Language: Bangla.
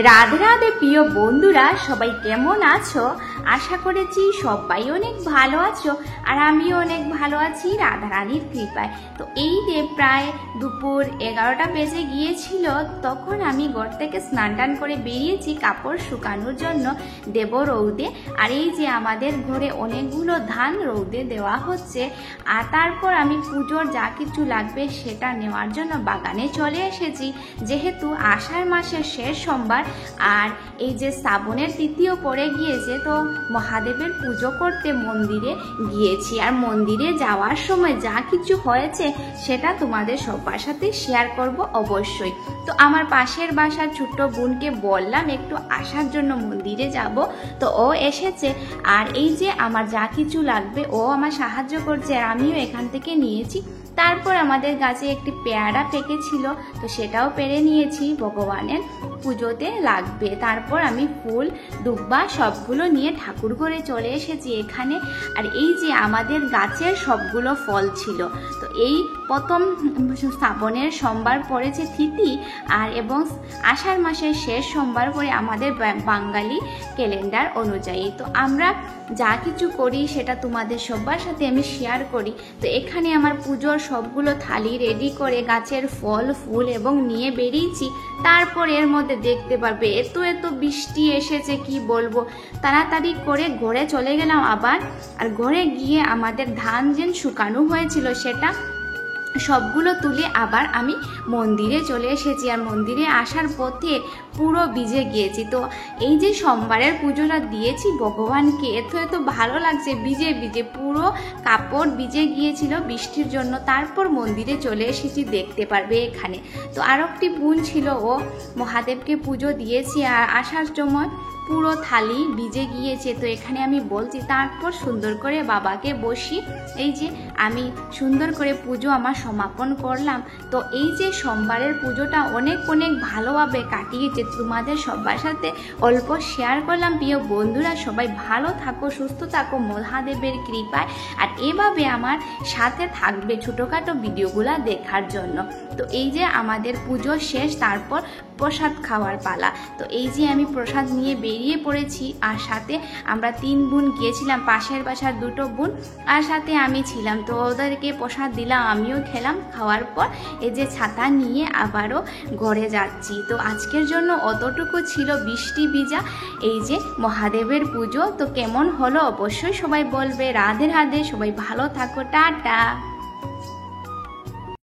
রাধে রাধে প্রিয় বন্ধুরা, সবাই কেমন আছো? আশা করেছি সবাই অনেক ভালো আছো, আর আমিও অনেক ভালো আছি রাধারানীর কৃপায়। তো এই যে প্রায় দুপুর 11টা বেজে গিয়েছিল, তখন আমি ঘর থেকে স্নান টান করে বেরিয়েছি কাপড় শুকানোর জন্য দেব রৌদে। আর এই যে আমাদের ঘরে অনেকগুলো ধান রৌদে দেওয়া হচ্ছে, আর তারপর আমি পুজোর যা কিছু লাগবে সেটা নেওয়ার জন্য বাগানে চলে এসেছি। যেহেতু আষাঢ় মাসের শেষ সোমবার আর এই যে শ্রাবণের তৃতীয় পড়ে গিয়েছে, তো মহাদেবের পুজো করতে মন্দিরে গিয়েছি। আর মন্দিরে যাওয়ার সময় যা কিছু হয়েছে সেটা তোমাদের সবার সাথে শেয়ার করব অবশ্যই। তো আমার পাশের বাসার ছোট্ট বোনকে বললাম একটু আসার জন্য, মন্দিরে যাব, তো ও এসেছে। আর এই যে আমার যা কিছু লাগবে ও আমার সাহায্য করছে, আর আমিও এখান থেকে নিয়েছি। তারপর আমাদের গাছে একটি পেয়ারা পেকেছিল, তো সেটাও পেরে নিয়েছি, ভগবানের পুজোতে লাগবে। তারপর আমি ফুল দুব্বা সবগুলো নিয়ে ঠাকুর ঘরে চলে এসেছি এখানে। আর এই যে আমাদের গাছের সবগুলো ফল ছিল, তো এই প্রথম শ্রাবণের সোমবার পড়েছে তিথি, আর এবং আষাঢ় মাসের শেষ সোমবার পরে আমাদের বাঙালি ক্যালেন্ডার অনুযায়ী। তো আমরা যা কিছু করি সেটা তোমাদের সবার সাথে আমি শেয়ার করি। তো এখানে আমার পুজোর সবগুলো থালি রেডি করে গাছের ফল ফুল এবং নিয়ে বেরিয়েছি। তারপর এর মধ্যে দেখতে পারবে এত বৃষ্টি এসেছে, কি বলবো। তাড়াতাড়ি করে ঘরে চলে গেলাম আবার। আর ঘরে গিয়ে আমাদের ধান যে শুকানো হয়েছিল সেটা সবগুলো তুলে আবার আমি মন্দিরে চলে এসেছি। আর মন্দিরে আসার পথে পুরো ভিজে গিয়েছি। তো এই যে সোমবারের পুজোটা দিয়েছি ভগবানকে, এত ভালো লাগছে, ভিজে ভিজে পুরো কাপড় ভিজে গিয়েছিল বৃষ্টির জন্য। তারপর মন্দিরে চলে এসেছি, দেখতে পারবে এখানে। তো আর একটি বোন ছিল, ও মহাদেবকে পুজো দিয়েছি, আর আসার সময় পুরো থালি ভিজে গিয়েছে। তো এখানে আমি বলছি, তারপর সুন্দর করে বাবাকে বসি এই যে আমি সুন্দর করে পুজো আমার সমাপন করলাম। তো এই যে সোমবারের পুজোটা অনেক ভালোভাবে কাটিয়েছে, তোমাদের সবার সাথে অল্প শেয়ার করলাম। প্রিয় বন্ধুরা, সবাই ভালো থাকো, সুস্থ থাকো মহাদেবের কৃপায়। আর এভাবে আমার সাথে থাকবে ছোটোখাটো ভিডিওগুলা দেখার জন্য। তো এই যে আমাদের পুজো শেষ, তারপর প্রসাদ খাওয়ার পালা। তো এই যে আমি প্রসাদ নিয়ে বেরিয়ে পড়েছি, আর সাথে আমরা 3 বোন গিয়েছিলাম, পাশের বাসার 2টো বোন আর সাথে আমি ছিলাম। তো ওদেরকে প্রসাদ দিলাম, আমিও খেলাম। খাওয়ার পর এই যে ছাতা নিয়ে আবারও ঘরে যাচ্ছি। তো আজকের জন্য অতটুকু ছিল বৃষ্টি ভিজা এই যে মহাদেবের পুজো। তো কেমন হলো অবশ্যই সবাই বলবে। রাধে রাধে, সবাই ভালো থাকো, টাটা।